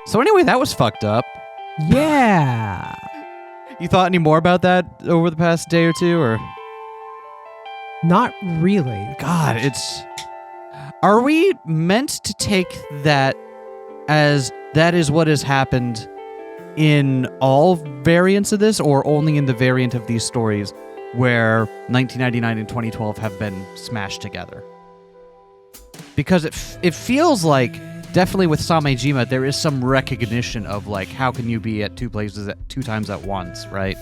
So anyway, that was fucked up. Yeah. You thought any more about that over the past day or two, or? Not really. God, Are we meant to take that as that is what has happened in all variants of this, or only in the variant of these stories where 1999 and 2012 have been smashed together? Because it feels like, definitely with Samejima, there is some recognition of, like, how can you be at two places at two times at once, right?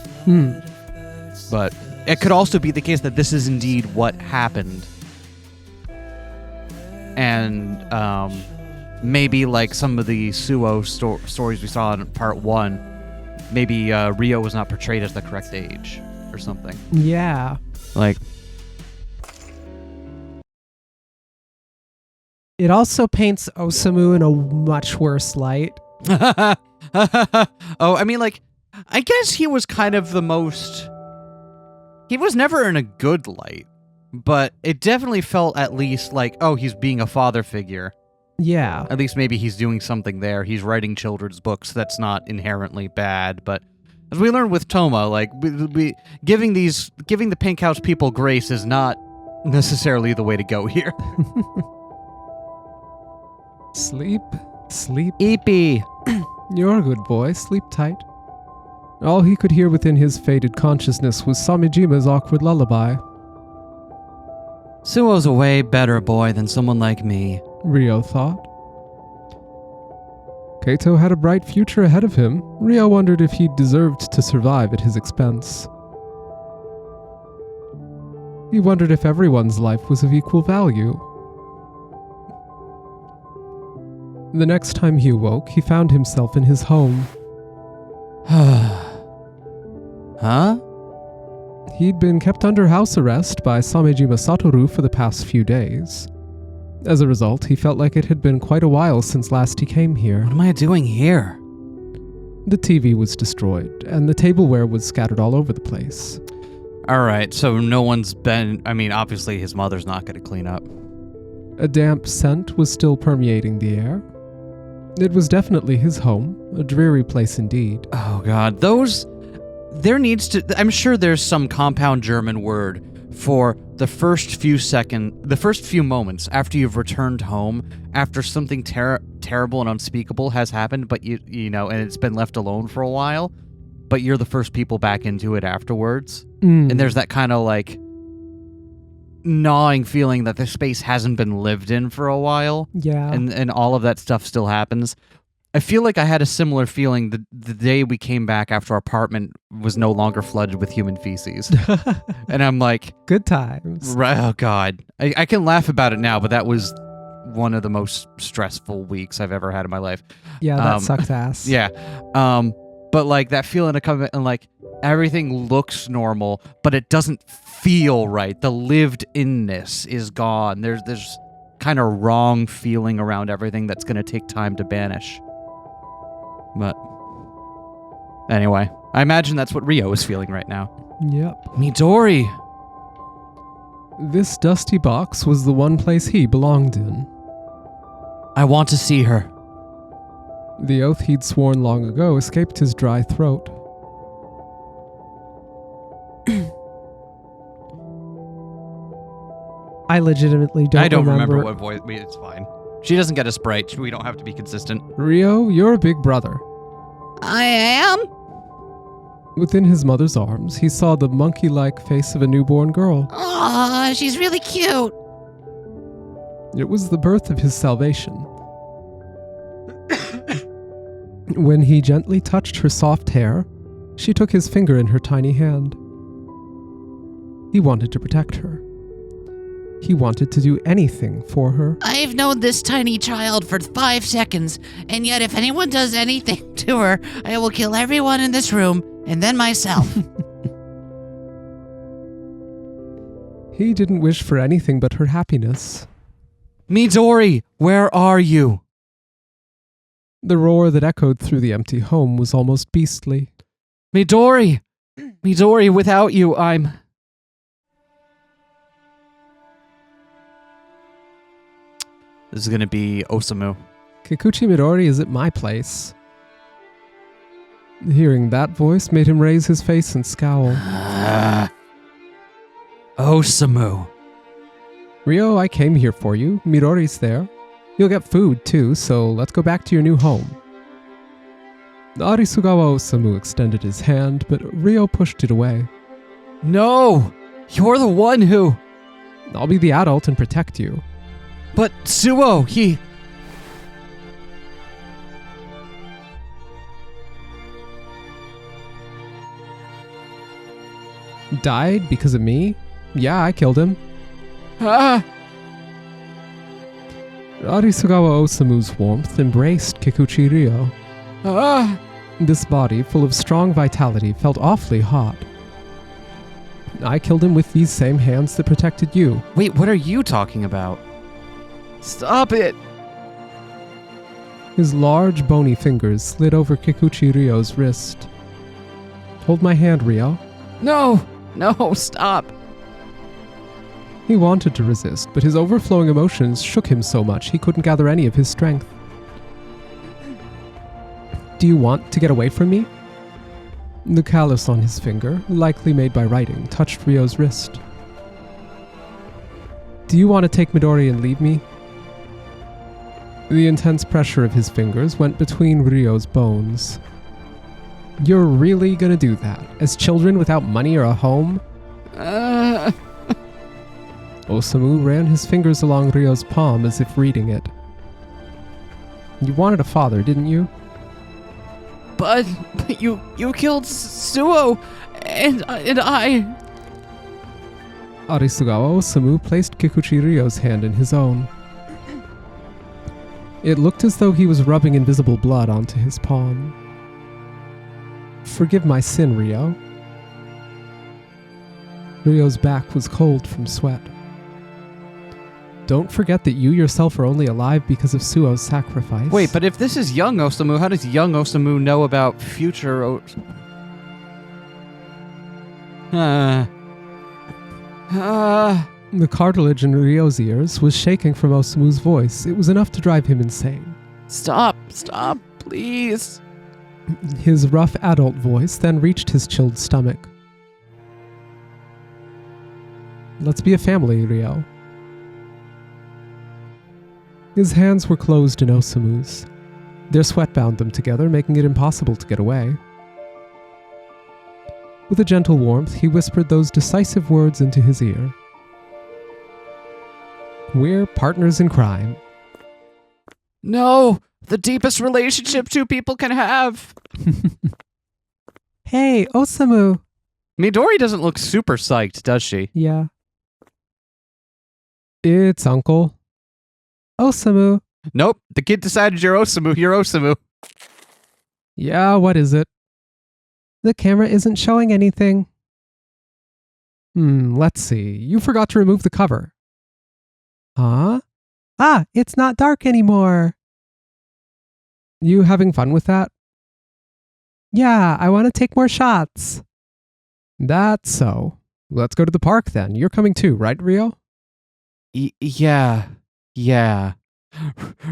But it could also be the case that this is indeed what happened. And maybe, like, some of the Suou stories we saw in part 1, maybe Ryo was not portrayed as the correct age or something. Yeah. Like... It also paints Osamu in a much worse light. Oh, I mean, like, I guess he was kind of the most... He was never in a good light, but it definitely felt at least like, oh, he's being a father figure. Yeah. At least maybe he's doing something there. He's writing children's books. That's not inherently bad, but as we learned with Toma, like, giving the Pink House people grace is not necessarily the way to go here. Sleep. Eepy. You're a good boy. Sleep tight. All he could hear within his faded consciousness was Samejima's awkward lullaby. Suo's a way better boy than someone like me, Ryo thought. Keito had a bright future ahead of him. Ryo wondered if he deserved to survive at his expense. He wondered if everyone's life was of equal value. The next time he awoke, he found himself in his home. Huh? He'd been kept under house arrest by Samejima Satoru for the past few days. As a result, he felt like it had been quite a while since last he came here. What am I doing here? The TV was destroyed, and the tableware was scattered all over the place. Alright, so no one's been... I mean, obviously his mother's not going to clean up. A damp scent was still permeating the air. It was definitely his home, a dreary place indeed. Oh god, there needs to... I'm sure there's some compound German word for the first few moments after you've returned home, after something terrible and unspeakable has happened, but you know, and it's been left alone for a while, but you're the first people back into it afterwards. And there's that kind of, like, gnawing feeling that the space hasn't been lived in for a while. Yeah. And all of that stuff still happens. I feel like I had a similar feeling the day we came back after our apartment was no longer flooded with human feces. And I'm like... Good times. Right, oh, God. I can laugh about it now, but that was one of the most stressful weeks I've ever had in my life. Yeah, that sucked ass. Yeah. But, like, that feeling of coming and, like, everything looks normal, but it doesn't feel right. The lived-inness is gone. There's kind of wrong feeling around everything that's going to take time to banish. But anyway, I imagine that's what Ryo is feeling right now. Yep. Midori! This dusty box was the one place he belonged in. I want to see her. The oath he'd sworn long ago escaped his dry throat. I legitimately don't remember. I don't remember what voice... It's fine. She doesn't get a sprite. We don't have to be consistent. Ryo, you're a big brother. I am? Within his mother's arms, he saw the monkey-like face of a newborn girl. Aw, she's really cute. It was the birth of his salvation. When he gently touched her soft hair, she took his finger in her tiny hand. He wanted to protect her. He wanted to do anything for her. I've known this tiny child for 5 seconds, and yet if anyone does anything to her, I will kill everyone in this room, and then myself. He didn't wish for anything but her happiness. Midori, where are you? The roar that echoed through the empty home was almost beastly. Midori! Midori, without you, I'm... This is going to be Osamu. Kikuchi Midori is at my place. Hearing that voice made him raise his face and scowl. Osamu. Ryo, I came here for you. Midori's there. You'll get food too, so let's go back to your new home. Arisugawa Osamu extended his hand, but Ryo pushed it away. No! You're the one who... I'll be the adult and protect you. But Suou, he... Died because of me? Yeah, I killed him. Ah! Arisugawa Osamu's warmth embraced Kikuchi Ryo. Ah! This body, full of strong vitality, felt awfully hot. I killed him with these same hands that protected you. Wait, what are you talking about? Stop it! His large, bony fingers slid over Kikuchi Ryo's wrist. Hold my hand, Ryo. No! No, stop! He wanted to resist, but his overflowing emotions shook him so much he couldn't gather any of his strength. Do you want to get away from me? The callus on his finger, likely made by writing, touched Ryo's wrist. Do you want to take Midori and leave me? The intense pressure of his fingers went between Ryo's bones. You're really gonna do that? As children without money or a home? Osamu ran his fingers along Ryo's palm as if reading it. You wanted a father, didn't you? But you killed Suou, and I... Arisugawa Osamu placed Kikuchi Ryo's hand in his own. It looked as though he was rubbing invisible blood onto his palm. Forgive my sin, Ryo. Ryo's back was cold from sweat. Don't forget that you yourself are only alive because of Suo's sacrifice. Wait, but if this is young Osamu, how does young Osamu know about future The cartilage in Ryo's ears was shaking from Osamu's voice. It was enough to drive him insane. Stop, please. His rough adult voice then reached his chilled stomach. Let's be a family, Ryo. His hands were closed in Osamu's. Their sweat bound them together, making it impossible to get away. With a gentle warmth, he whispered those decisive words into his ear. We're partners in crime. No, the deepest relationship two people can have. Hey, Osamu. Midori doesn't look super psyched, does she? Yeah. It's Uncle. Osamu. Nope, the kid decided you're Osamu. Yeah, what is it? The camera isn't showing anything. Let's see. You forgot to remove the cover. Huh? Ah, it's not dark anymore. You having fun with that? Yeah, I want to take more shots. That's so. Let's go to the park then. You're coming too, right, Ryo? Yeah.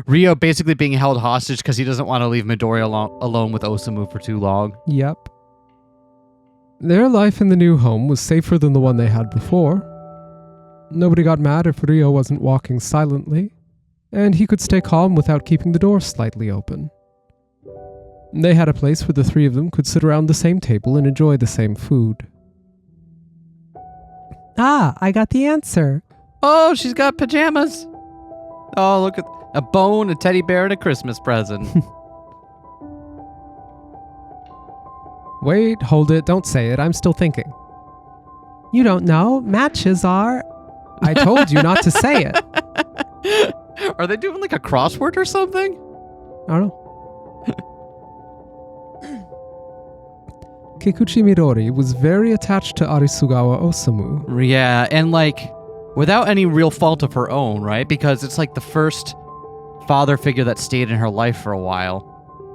Ryo basically being held hostage because he doesn't want to leave Midori alone with Osamu for too long. Yep. Their life in the new home was safer than the one they had before. Nobody got mad if Ryo wasn't walking silently, and he could stay calm without keeping the door slightly open. They had a place where the three of them could sit around the same table and enjoy the same food. Ah, I got the answer. Oh, she's got pajamas. Oh, look at a bone, a teddy bear, and a Christmas present. Wait, hold it, don't say it, I'm still thinking. You don't know, matches are... I told you not to say it. Are they doing like a crossword or something? I don't know. Kikuchi Midori was very attached to Arisugawa Osamu. Yeah, and like, without any real fault of her own, right? Because it's like the first father figure that stayed in her life for a while.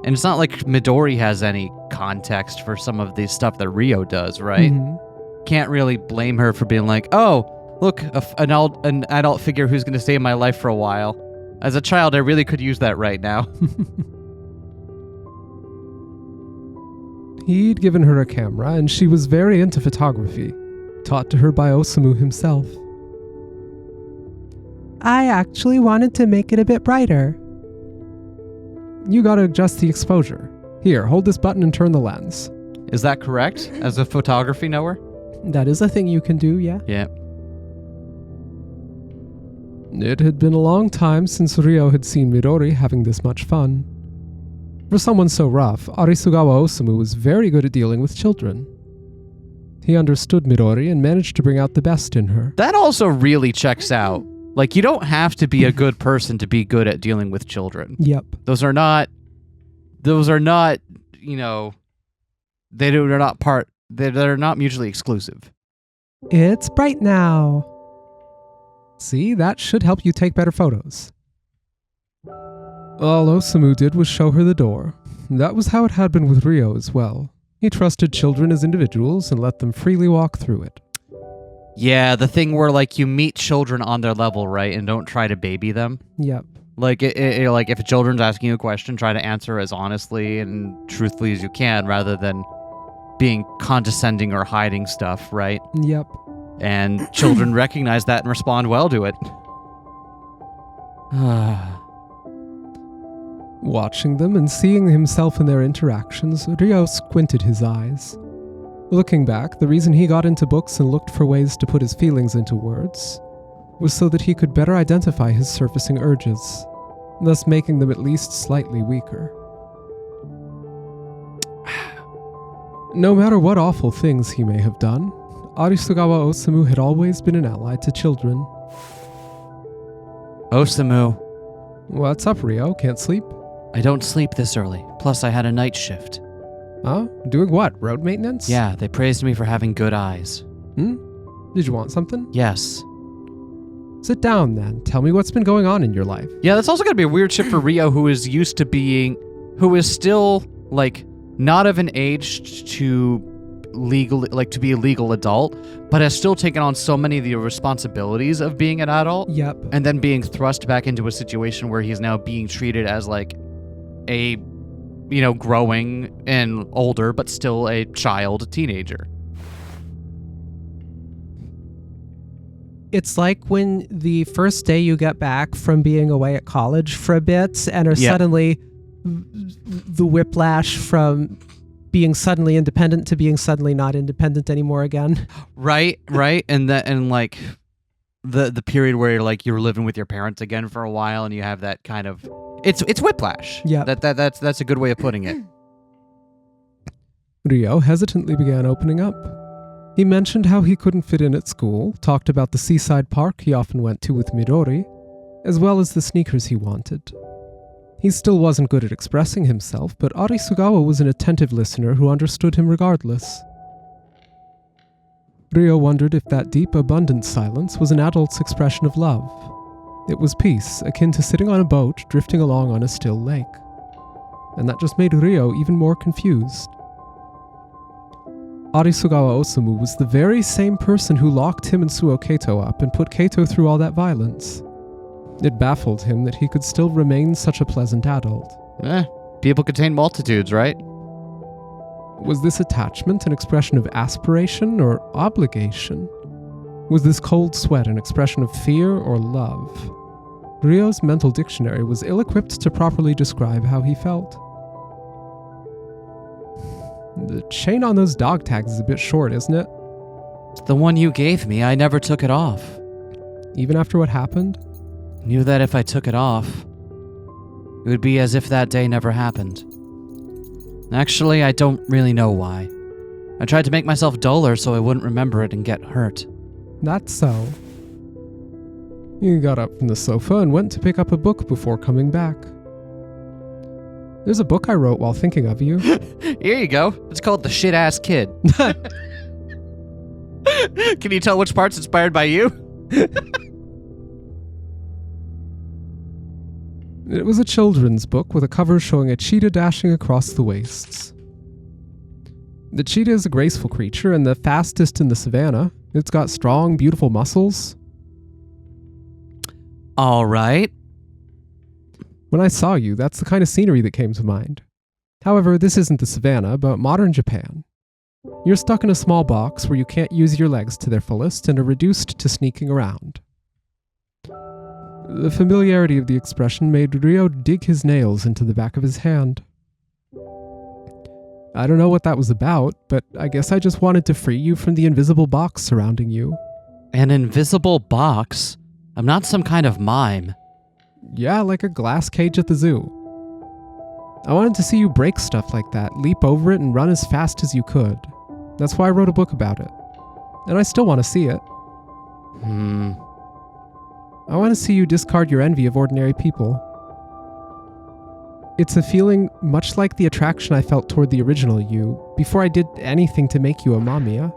And it's not like Midori has any context for some of the stuff that Ryo does, right? Mm-hmm. Can't really blame her for being like, oh, look, an adult figure who's going to stay in my life for a while. As a child, I really could use that right now. He'd given her a camera, and she was very into photography, taught to her by Osamu himself. I actually wanted to make it a bit brighter. You gotta adjust the exposure. Here, hold this button and turn the lens. Is that correct? As a photography knower? That is a thing you can do, yeah. Yeah. It had been a long time since Ryo had seen Midori having this much fun. For someone so rough, Arisugawa Osamu was very good at dealing with children. He understood Midori and managed to bring out the best in her. That also really checks out. Like, you don't have to be a good person to be good at dealing with children. Yep. Those are not, you know, they're not mutually exclusive. It's bright now. See, that should help you take better photos. All Osamu did was show her the door. That was how it had been with Ryo as well. He trusted children as individuals and let them freely walk through it. Yeah, the thing where, like, you meet children on their level, right, and don't try to baby them. Yep. Like, like if a children's asking you a question, try to answer as honestly and truthfully as you can, rather than being condescending or hiding stuff, right? Yep. And children recognize that and respond well to it. Watching them and seeing himself in their interactions, Ryo squinted his eyes. Looking back, the reason he got into books and looked for ways to put his feelings into words was so that he could better identify his surfacing urges, thus making them at least slightly weaker. No matter what awful things he may have done, Arisugawa Osamu had always been an ally to children. Osamu. What's up, Ryo? Can't sleep? I don't sleep this early. Plus, I had a night shift. Huh? Doing what? Road maintenance? Yeah, they praised me for having good eyes. Did you want something? Yes. Sit down, then. Tell me what's been going on in your life. Yeah, that's also going to be a weird shift for Ryo, who is who is still, like, not of an age to to be a legal adult, but has still taken on so many of the responsibilities of being an adult. Yep. And then being thrust back into a situation where he's now being treated as, like, a, you know, growing and older, but still a child, a teenager. It's like when the first day you get back from being away at college for a bit and are suddenly the whiplash from being suddenly independent to being suddenly not independent anymore again. Right. And like the period where you're living with your parents again for a while and you have that kind of it's whiplash. Yeah. That's a good way of putting it. Ryo hesitantly began opening up. He mentioned how he couldn't fit in at school, talked about the seaside park he often went to with Midori, as well as the sneakers he wanted. He still wasn't good at expressing himself, but Arisugawa was an attentive listener who understood him regardless. Ryo wondered if that deep, abundant silence was an adult's expression of love. It was peace, akin to sitting on a boat drifting along on a still lake. And that just made Ryo even more confused. Arisugawa Osamu was the very same person who locked him and Suou Keito up and put Keito through all that violence. It baffled him that he could still remain such a pleasant adult. People contain multitudes, right? Was this attachment an expression of aspiration or obligation? Was this cold sweat an expression of fear or love? Ryo's mental dictionary was ill-equipped to properly describe how he felt. The chain on those dog tags is a bit short, isn't it? It's the one you gave me. I never took it off. Even after what happened? Knew that if I took it off, it would be as if that day never happened. Actually, I don't really know why. I tried to make myself duller so I wouldn't remember it and get hurt. That's so. He got up from the sofa and went to pick up a book before coming back. There's a book I wrote while thinking of you. Here you go. It's called The Shit-Ass Kid. Can you tell which part's inspired by you? It was a children's book with a cover showing a cheetah dashing across the wastes. The cheetah is a graceful creature and the fastest in the savannah. It's got strong, beautiful muscles. All right. When I saw you, that's the kind of scenery that came to mind. However, this isn't the savannah, but modern Japan. You're stuck in a small box where you can't use your legs to their fullest and are reduced to sneaking around. The familiarity of the expression made Ryo dig his nails into the back of his hand. I don't know what that was about, but I guess I just wanted to free you from the invisible box surrounding you. An invisible box? I'm not some kind of mime. Yeah, like a glass cage at the zoo. I wanted to see you break stuff like that, leap over it, and run as fast as you could. That's why I wrote a book about it. And I still want to see it. I want to see you discard your envy of ordinary people. It's a feeling much like the attraction I felt toward the original you, before I did anything to make you a Mamiya.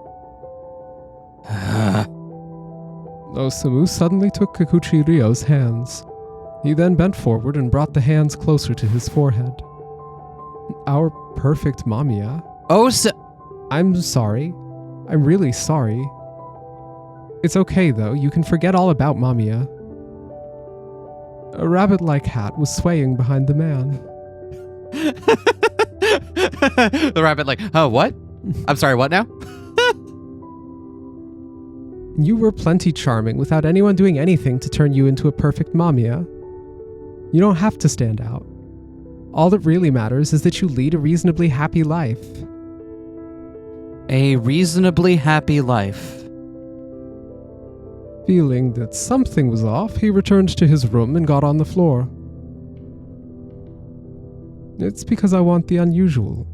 Osamu suddenly took Kikuchi Ryo's hands. He then bent forward and brought the hands closer to his forehead. Our perfect Mamiya. I'm sorry. I'm really sorry. It's okay though, you can forget all about Mamiya. A rabbit-like hat was swaying behind the man. The rabbit what? I'm sorry, what now? You were plenty charming without anyone doing anything to turn you into a perfect Mamiya. You don't have to stand out. All that really matters is that you lead a reasonably happy life. A reasonably happy life. Feeling that something was off, he returned to his room and got on the floor. It's because I want the unusual.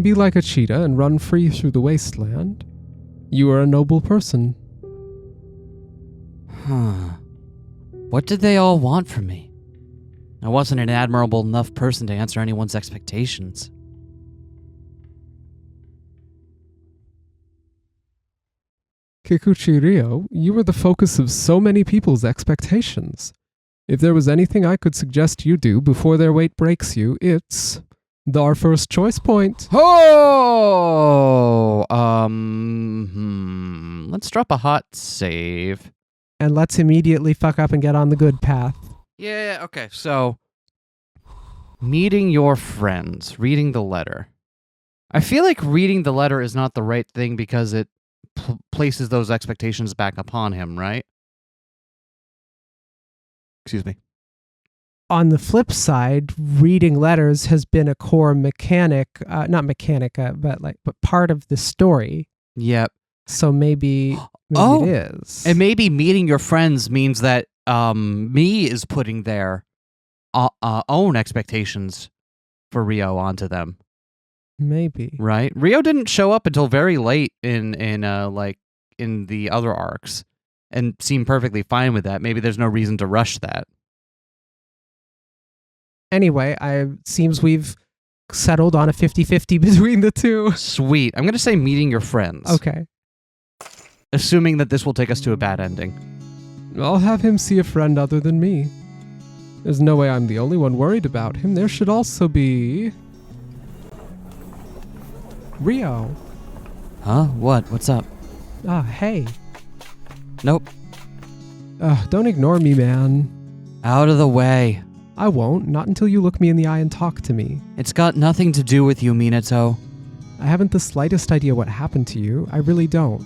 Be like a cheetah and run free through the wasteland. You are a noble person. What did they all want from me? I wasn't an admirable enough person to answer anyone's expectations. Kikuchi Ryo, you were the focus of so many people's expectations. If there was anything I could suggest you do before their weight breaks you, it's our first choice point. Oh! Let's drop a hot save. And let's immediately fuck up and get on the good path. Yeah, okay, so... meeting your friends, reading the letter. I feel like reading the letter is not the right thing because it places those expectations back upon him, right? Excuse me. On the flip side, reading letters has been a core mechanic, but part of the story. Yep. So maybe it is. And maybe meeting your friends means that me is putting their own expectations for Ryo onto them. Maybe. Right? Ryo didn't show up until very late in the other arcs and seemed perfectly fine with that. Maybe there's no reason to rush that. Anyway, seems we've settled on a 50-50 between the two. Sweet. I'm going to say meeting your friends. Okay. Assuming that this will take us to a bad ending. I'll have him see a friend other than me. There's no way I'm the only one worried about him. There should also be... Ryo. Huh? What? What's up? Hey. Nope. Don't ignore me, man. Out of the way. I won't, not until you look me in the eye and talk to me. It's got nothing to do with you, Minato. I haven't the slightest idea what happened to you. I really don't.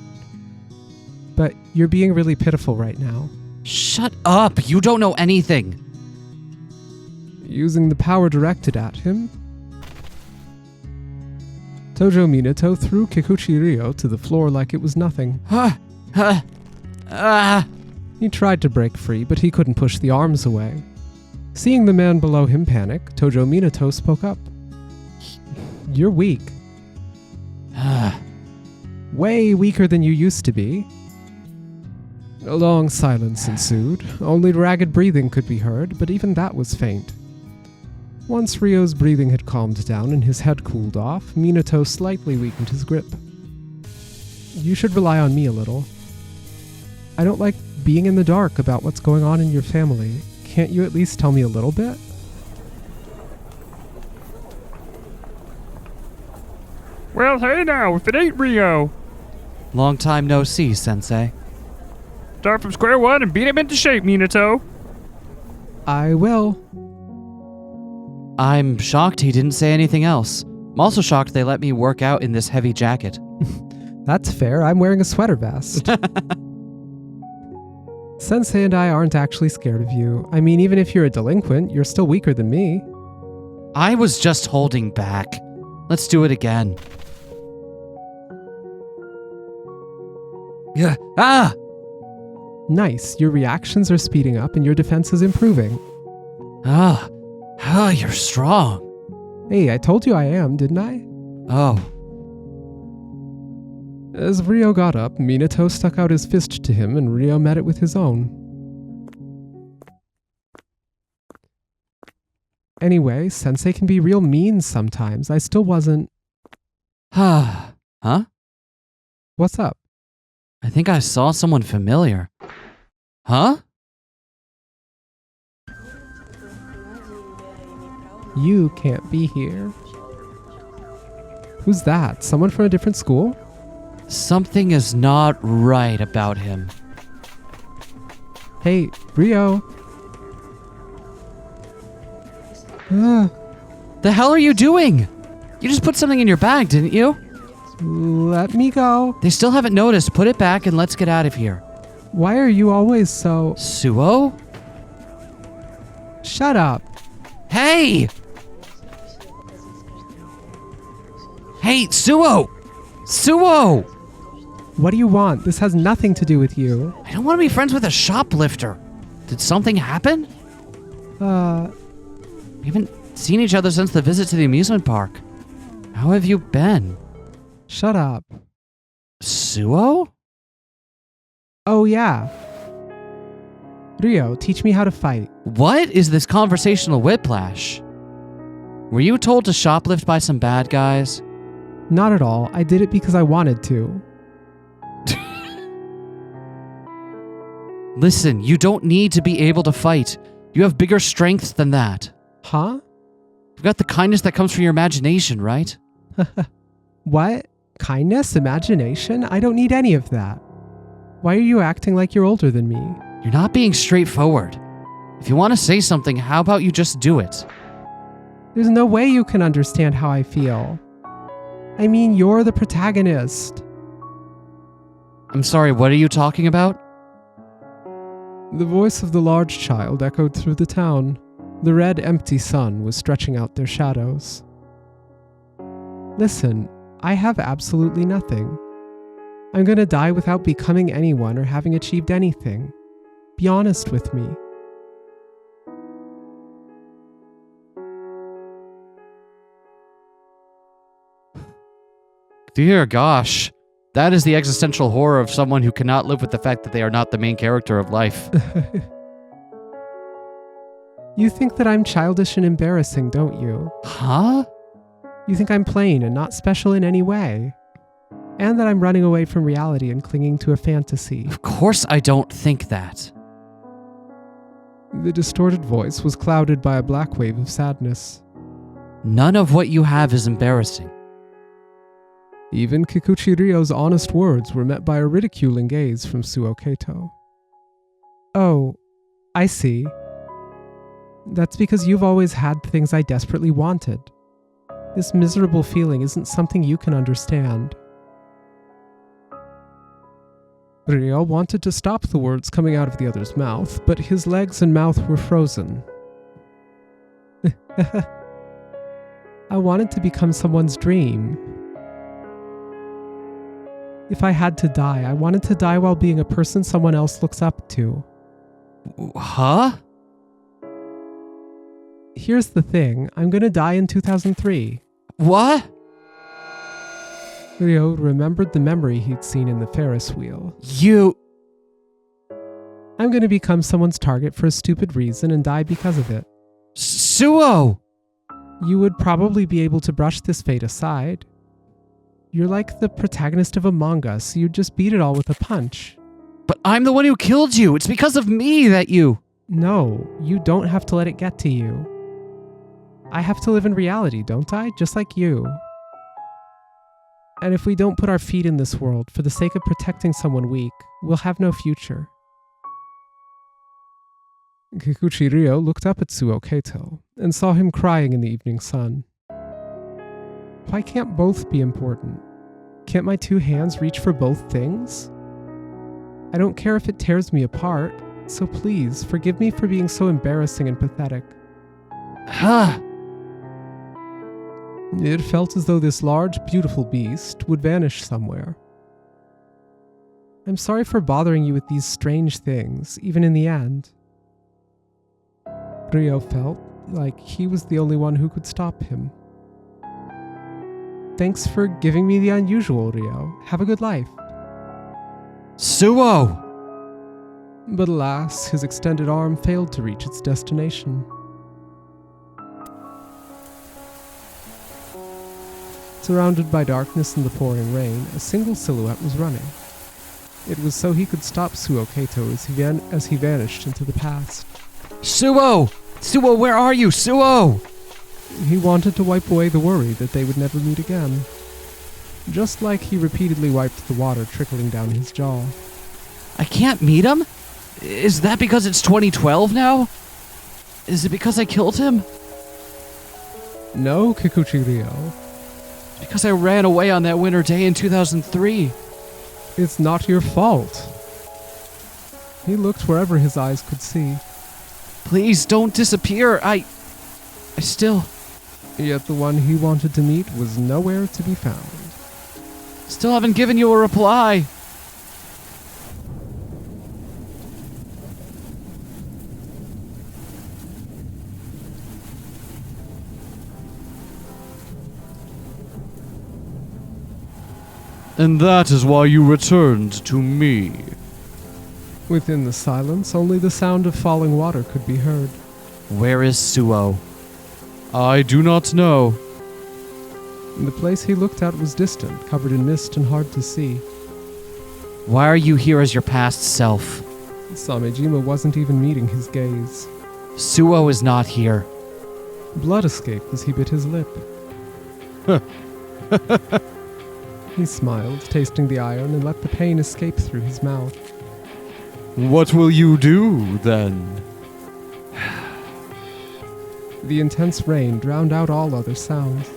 But you're being really pitiful right now. Shut up! You don't know anything! Using the power directed at him, Tojo Minato threw Kikuchi Ryo to the floor like it was nothing. He tried to break free, but he couldn't push the arms away. Seeing the man below him panic, Tojo Minato spoke up. You're weak. Way weaker than you used to be. A long silence ensued. Only ragged breathing could be heard, but even that was faint. Once Ryo's breathing had calmed down and his head cooled off, Minato slightly weakened his grip. You should rely on me a little. I don't like being in the dark about what's going on in your family. Can't you at least tell me a little bit? Well, hey now, if it ain't Ryo. Long time no see, Sensei. Start from square one and beat him into shape, Minato. I will. I'm shocked he didn't say anything else. I'm also shocked they let me work out in this heavy jacket. That's fair. I'm wearing a sweater vest. Sensei and I aren't actually scared of you. I mean, even if you're a delinquent, you're still weaker than me. I was just holding back. Let's do it again. Yeah. Ah! Nice. Your reactions are speeding up and your defense is improving. You're strong. Hey, I told you I am, didn't I? Oh. As Ryo got up, Minato stuck out his fist to him and Ryo met it with his own. Anyway, Sensei can be real mean sometimes. I still wasn't... Huh? What's up? I think I saw someone familiar. Huh? You can't be here. Who's that? Someone from a different school? Something is not right about him. Hey, Ryo. The hell are you doing? You just put something in your bag, didn't you? Let me go. They still haven't noticed. Put it back and let's get out of here. Why are you always so... Suou? Shut up. Hey! Hey, Suou! Suou! What do you want? This has nothing to do with you. I don't want to be friends with a shoplifter. Did something happen? We haven't seen each other since the visit to the amusement park. How have you been? Shut up. Suou? Oh, yeah. Ryo, teach me how to fight. What is this conversational whiplash? Were you told to shoplift by some bad guys? Not at all. I did it because I wanted to. Listen, you don't need to be able to fight. You have bigger strengths than that. Huh? You've got the kindness that comes from your imagination, right? What? Kindness? Imagination? I don't need any of that. Why are you acting like you're older than me? You're not being straightforward. If you want to say something, how about you just do it? There's no way you can understand how I feel. I mean, you're the protagonist. I'm sorry, what are you talking about? The voice of the large child echoed through the town. The red, empty sun was stretching out their shadows. Listen, I have absolutely nothing. I'm gonna die without becoming anyone or having achieved anything. Be honest with me. Dear gosh, that is the existential horror of someone who cannot live with the fact that they are not the main character of life. You think that I'm childish and embarrassing, don't you? Huh? You think I'm plain and not special in any way. And that I'm running away from reality and clinging to a fantasy. Of course I don't think that. The distorted voice was clouded by a black wave of sadness. None of what you have is embarrassing. Even Kikuchi Ryo's honest words were met by a ridiculing gaze from Suou Keito. Oh, I see. That's because you've always had things I desperately wanted. This miserable feeling isn't something you can understand. Ryo wanted to stop the words coming out of the other's mouth, but his legs and mouth were frozen. I wanted to become someone's dream. If I had to die, I wanted to die while being a person someone else looks up to. Huh? Here's the thing, I'm gonna die in 2003. What? Ryo remembered the memory he'd seen in the Ferris wheel. You... I'm gonna become someone's target for a stupid reason and die because of it. Suou! You would probably be able to brush this fate aside. You're like the protagonist of a manga, so you'd just beat it all with a punch. But I'm the one who killed you. It's because of me that you... No, you don't have to let it get to you. I have to live in reality, don't I? Just like you. And if we don't put our feet in this world for the sake of protecting someone weak, we'll have no future. Kikuchi Ryo looked up at Suou Keito and saw him crying in the evening sun. Why can't both be important? Can't my two hands reach for both things? I don't care if it tears me apart, so please forgive me for being so embarrassing and pathetic. Huh. It felt as though this large, beautiful beast would vanish somewhere. I'm sorry for bothering you with these strange things, even in the end. Ryo felt like he was the only one who could stop him. Thanks for giving me the unusual, Ryo. Have a good life. Suou! But alas, his extended arm failed to reach its destination. Surrounded by darkness and the pouring rain, a single silhouette was running. It was so he could stop Suou Keito as he vanished into the past. Suou! Suou, where are you? Suou! He wanted to wipe away the worry that they would never meet again. Just like he repeatedly wiped the water trickling down his jaw. I can't meet him? Is that because it's 2012 now? Is it because I killed him? No, Kikuchi Ryo. Because I ran away on that winter day in 2003. It's not your fault. He looked wherever his eyes could see. Please don't disappear. I still... Yet the one he wanted to meet was nowhere to be found. Still haven't given you a reply. And that is why you returned to me. Within the silence, only the sound of falling water could be heard. Where is Suou? I do not know. The place he looked at was distant, covered in mist and hard to see. Why are you here as your past self? Samejima wasn't even meeting his gaze. Suou is not here. Blood escaped as he bit his lip. He smiled, tasting the iron, and let the pain escape through his mouth. What will you do, then? The intense rain drowned out all other sounds.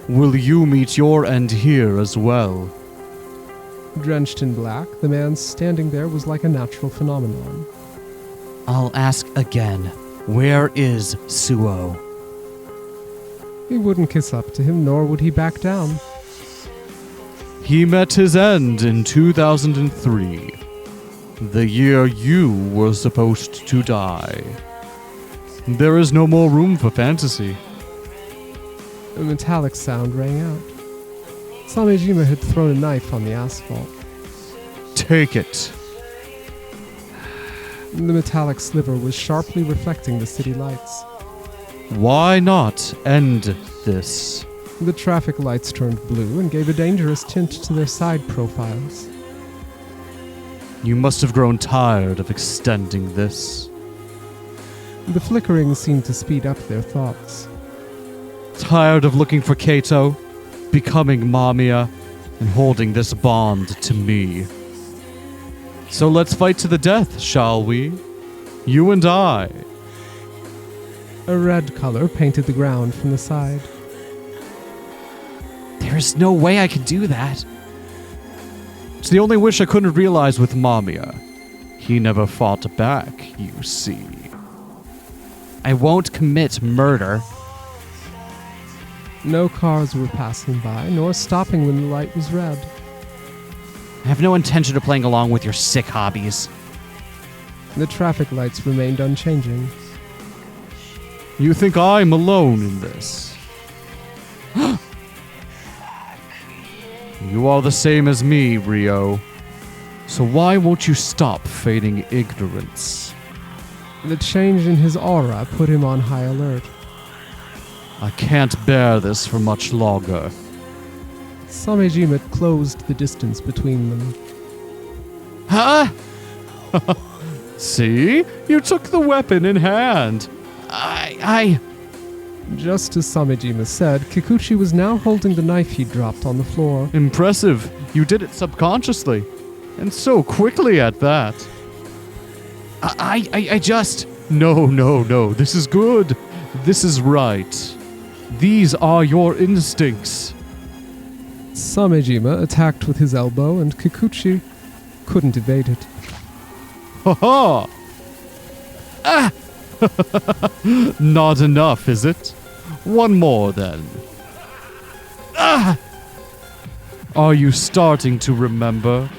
Will you meet your end here as well? Drenched in black, the man standing there was like a natural phenomenon. I'll ask again. Where is Suou? He wouldn't kiss up to him, nor would he back down. He met his end in 2003. The year you were supposed to die. There is no more room for fantasy. A metallic sound rang out. Samejima had thrown a knife on the asphalt. Take it. The metallic sliver was sharply reflecting the city lights. Why not end this? The traffic lights turned blue and gave a dangerous tint to their side profiles. You must have grown tired of extending this. The flickering seemed to speed up their thoughts. Tired of looking for Keito, becoming MAMIYA, and holding this bond to me. So let's fight to the death, shall we? You and I. A red color painted the ground from the side. There's no way I could do that. It's the only wish I couldn't realize with MAMIYA. He never fought back, you see. I won't commit murder. No cars were passing by, nor stopping when the light was red. I have no intention of playing along with your sick hobbies. The traffic lights remained unchanging. You think I'm alone in this? You are the same as me, Ryo. So why won't you stop feigning ignorance? The change in his aura put him on high alert. I can't bear this for much longer. Samejima closed the distance between them. Huh? See? You took the weapon in hand. Just as Samejima said, Kikuchi was now holding the knife he dropped on the floor. Impressive. You did it subconsciously. And so quickly at that. No. This is good. This is right. These are your instincts. Samejima attacked with his elbow, and Kikuchi couldn't evade it. Ha ha! Ah! Not enough, is it? One more, then. Ah! Are you starting to remember?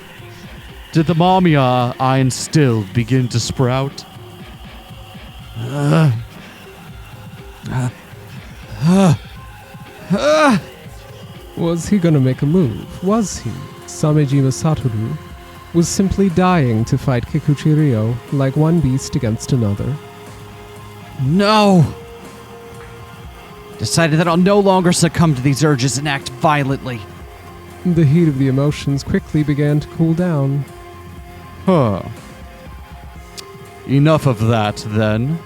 Did the MAMIYA I instilled begin to sprout? Was he gonna make a move? Was he? Samejima Satoru was simply dying to fight Kikuchi Ryo like one beast against another. No! Decided that I'll no longer succumb to these urges and act violently. The heat of the emotions quickly began to cool down. Huh. Enough of that, then.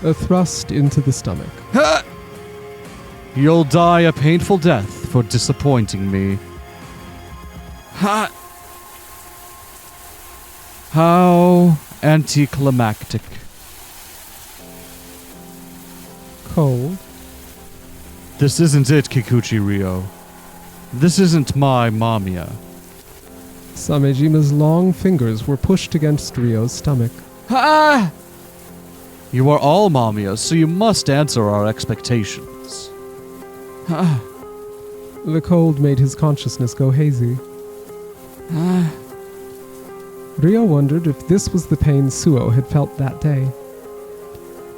A thrust into the stomach. Ha! You'll die a painful death for disappointing me. Ha! How anticlimactic. Cold. This isn't it, Kikuchi Ryo. This isn't my MAMIYA. Samejima's long fingers were pushed against Ryo's stomach. Ha! You are all MAMIYAs, so you must answer our expectations. Ha! The cold made his consciousness go hazy. Ryo wondered if this was the pain Suou had felt that day.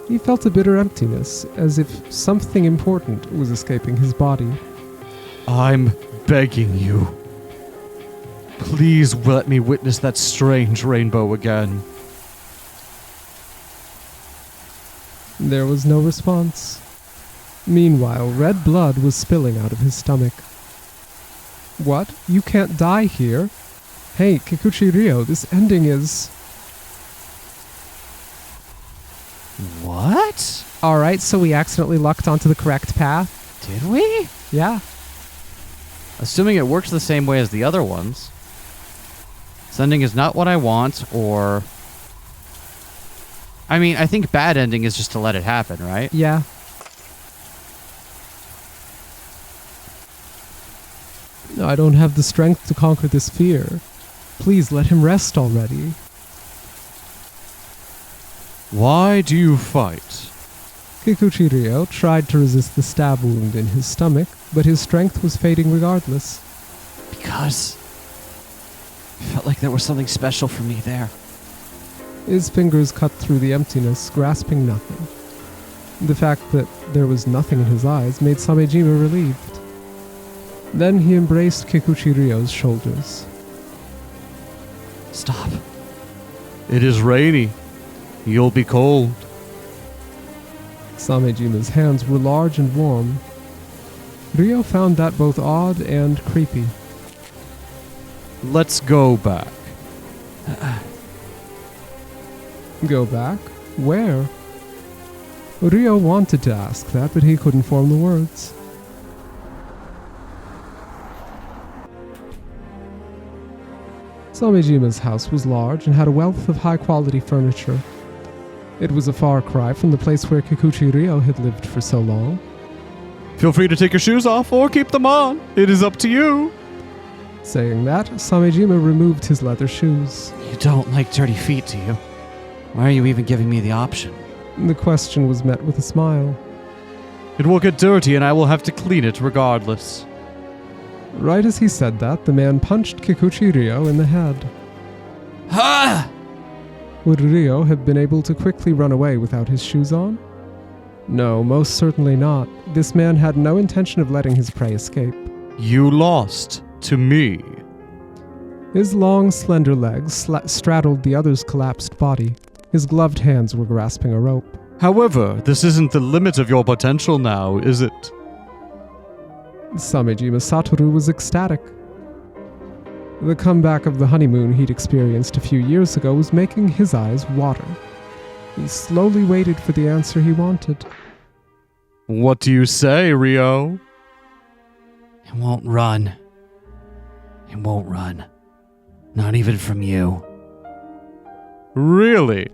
He felt a bitter emptiness, as if something important was escaping his body. I'm begging you. Please let me witness that strange rainbow again. There was no response. Meanwhile, red blood was spilling out of his stomach. What? You can't die here? Hey, Kikuchi Ryo, this ending is... What? Alright, so we accidentally lucked onto the correct path? Did we? Yeah. Assuming it works the same way as the other ones. This ending is not what I want, or... I mean, I think bad ending is just to let it happen, right? Yeah. I don't have the strength to conquer this fear. Please let him rest already. Why do you fight? Kikuchi Ryo tried to resist the stab wound in his stomach, but his strength was fading regardless. Because... I felt like there was something special for me there. His fingers cut through the emptiness, grasping nothing. The fact that there was nothing in his eyes made Samejima relieved. Then he embraced Kikuchi Ryo's shoulders. Stop. It is rainy. You'll be cold. Samejima's hands were large and warm. Ryo found that both odd and creepy. Let's go back. Go back? Where? Ryo wanted to ask that, but he couldn't form the words. Samejima's house was large and had a wealth of high-quality furniture. It was a far cry from the place where Kikuchi Ryo had lived for so long. Feel free to take your shoes off or keep them on. It is up to you. Saying that, Samejima removed his leather shoes. You don't like dirty feet, do you? Why are you even giving me the option? The question was met with a smile. It will get dirty and I will have to clean it regardless. Right as he said that, the man punched Kikuchi Ryo in the head. Ha! Would Ryo have been able to quickly run away without his shoes on? No, most certainly not. This man had no intention of letting his prey escape. You lost to me. His long, slender legs straddled the other's collapsed body. His gloved hands were grasping a rope. However, this isn't the limit of your potential now, is it? Samejima Satoru was ecstatic. The comeback of the honeymoon he'd experienced a few years ago was making his eyes water. He slowly waited for the answer he wanted. What do you say, Ryo? It won't run. It won't run. Not even from you. Really?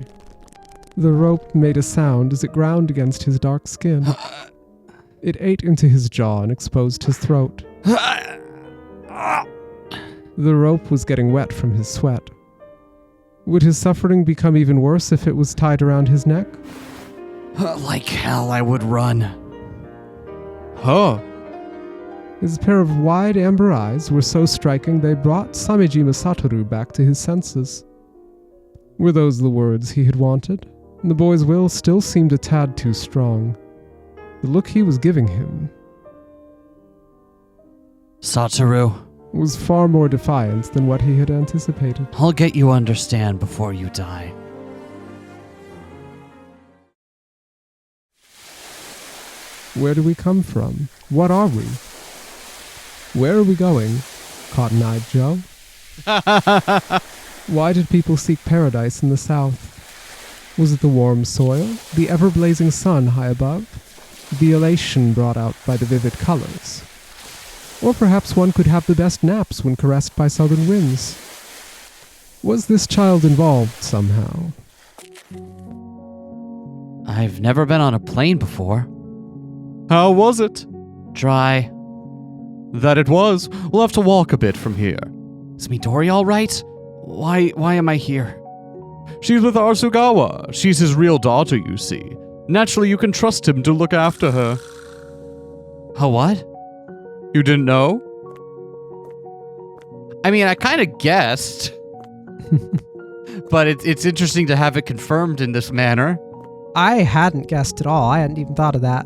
The rope made a sound as it ground against his dark skin. It ate into his jaw and exposed his throat. The rope was getting wet from his sweat. Would his suffering become even worse if it was tied around his neck? Like hell, I would run. Huh. His pair of wide amber eyes were so striking they brought Samejima Satoru back to his senses. Were those the words he had wanted? The boy's will still seemed a tad too strong. The look he was giving him Satoru, was far more defiant than what he had anticipated. I'll get you understand before you die. Where do we come from? What are we? Where are we going? Cotton-eyed Joe? Why did people seek paradise in the south? Was it the warm soil, the ever-blazing sun high above, the elation brought out by the vivid colors? Or perhaps one could have the best naps when caressed by southern winds. Was this child involved somehow? I've never been on a plane before. How was it? Dry. That it was. We'll have to walk a bit from here. Is Midori all right? Why am I here? She's with Arsugawa. She's his real daughter, you see. Naturally, you can trust him to look after her. Oh, what? You didn't know? I mean, I kind of guessed. But it's interesting to have it confirmed in this manner. I hadn't guessed at all. I hadn't even thought of that.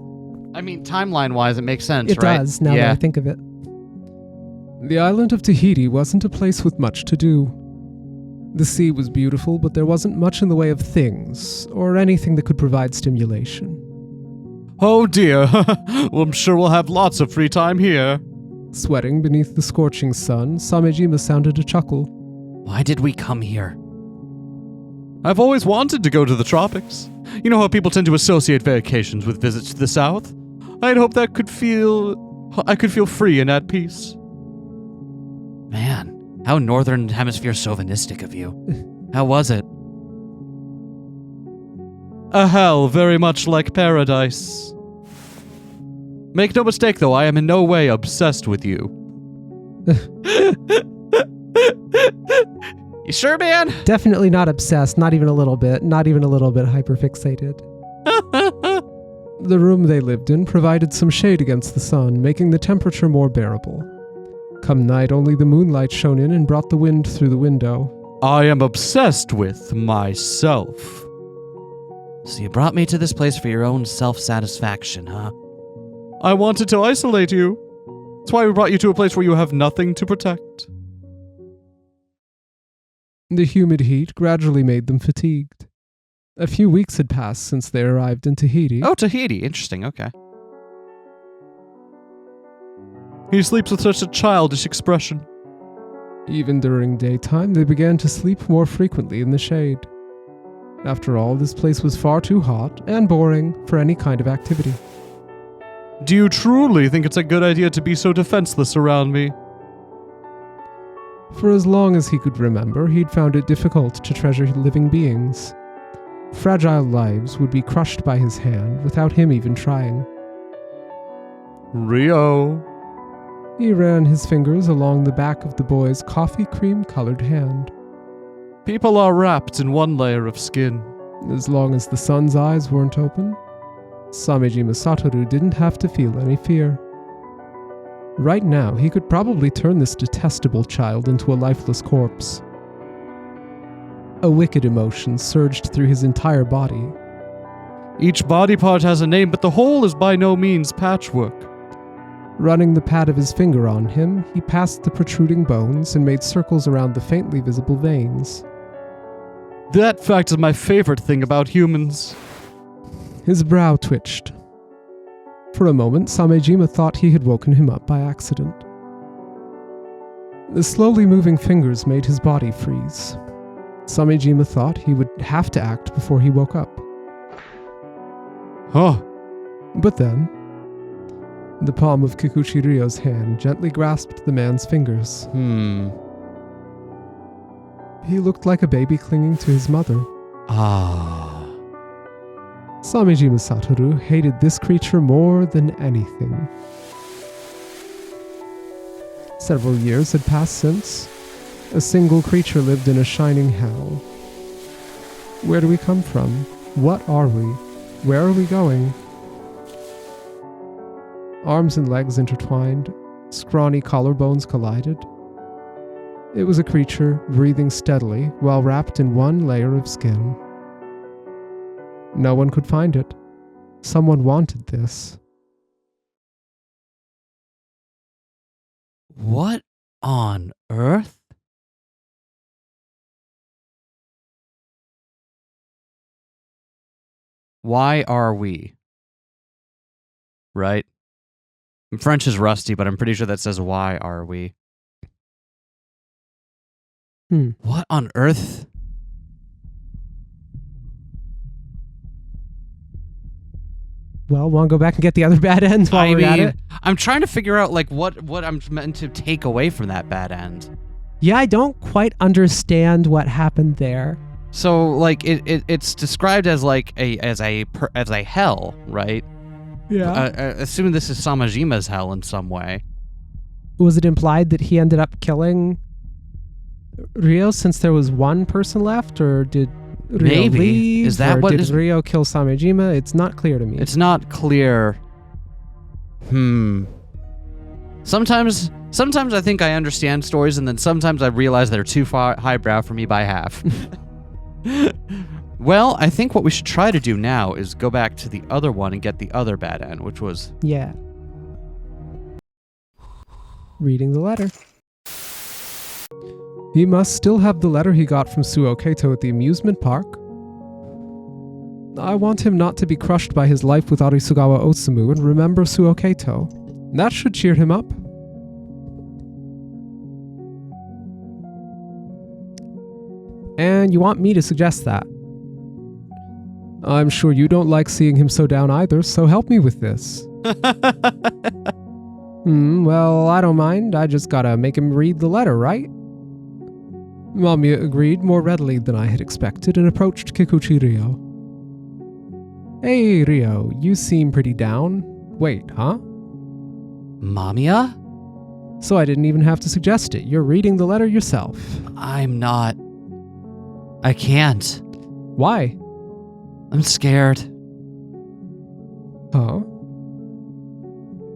I mean, timeline-wise, it makes sense, It right? does, now that I think of it. The island of Tahiti wasn't a place with much to do. The sea was beautiful, but there wasn't much in the way of things, or anything that could provide stimulation. Oh dear. Well, I'm sure we'll have lots of free time here. Sweating beneath the scorching sun, Samejima sounded a chuckle. Why did we come here? I've always wanted to go to the tropics. You know how people tend to associate vacations with visits to the south? I'd hoped I could feel free and at peace. Man, how northern hemisphere chauvinistic of you. How was it? A hell very much like paradise. Make no mistake though, I am in no way obsessed with you. You sure, man? Definitely not obsessed, not even a little bit hyperfixated. The room they lived in provided some shade against the sun, making the temperature more bearable. Come night, only the moonlight shone in and brought the wind through the window. I am obsessed with myself. So you brought me to this place for your own self-satisfaction, huh? I wanted to isolate you. That's why we brought you to a place where you have nothing to protect. The humid heat gradually made them fatigued. A few weeks had passed since they arrived in Tahiti. Oh, Tahiti. Interesting, okay. He sleeps with such a childish expression. Even during daytime, they began to sleep more frequently in the shade. After all, this place was far too hot and boring for any kind of activity. Do you truly think it's a good idea to be so defenseless around me? For as long as he could remember, he'd found it difficult to treasure living beings. Fragile lives would be crushed by his hand without him even trying. Rio. He ran his fingers along the back of the boy's coffee cream-colored hand. People are wrapped in one layer of skin. As long as the sun's eyes weren't open, Samejima Satoru didn't have to feel any fear. Right now, he could probably turn this detestable child into a lifeless corpse. A wicked emotion surged through his entire body. Each body part has a name, but the whole is by no means patchwork. Running the pad of his finger on him, he passed the protruding bones and made circles around the faintly visible veins. That fact is my favorite thing about humans. His brow twitched. For a moment, Samejima thought he had woken him up by accident. The slowly moving fingers made his body freeze. Samejima thought he would have to act before he woke up. Huh. But then, the palm of Kikuchi Ryo's hand gently grasped the man's fingers. He He looked like a baby clinging to his mother. Ah. Samejima Satoru hated this creature more than anything. Several years had passed since. A single creature lived in a shining hell. Where do we come from? What are we? Where are we going? Arms and legs intertwined, scrawny collarbones collided. It was a creature breathing steadily while wrapped in one layer of skin. No one could find it. Someone wanted this. What on earth? Why are we? Right? French is rusty, but I'm pretty sure that says why are we? What on earth? Well, want to go back and get the other bad ends while we're at it? I'm trying to figure out like what I'm meant to take away from that bad end. Yeah, I don't quite understand what happened there. So like it's described as like as a hell, right? Yeah. Assuming this is Samajima's hell in some way. Was it implied that he ended up killing Ryo since there was one person left, or did Ryo Maybe. leave? Is that or what did is- Ryo kill Samejima? It's not clear to me. It's not clear. Sometimes I think I understand stories, and then sometimes I realize they're too far highbrow for me by half. Well, I think what we should try to do now is go back to the other one and get the other bad end, which was... Yeah. Reading the letter. He must still have the letter he got from Suou Keito at the amusement park. I want him not to be crushed by his life with Arisugawa Osamu and remember Suou Keito. That should cheer him up. And you want me to suggest that? I'm sure you don't like seeing him so down either, so help me with this. Well, I don't mind. I just gotta make him read the letter, right? Mamiya agreed more readily than I had expected and approached Kikuchi Ryo. Hey, Ryo, you seem pretty down. Wait, huh? Mamiya? So I didn't even have to suggest it. You're reading the letter yourself. I'm not. I can't. Why? I'm scared. Huh?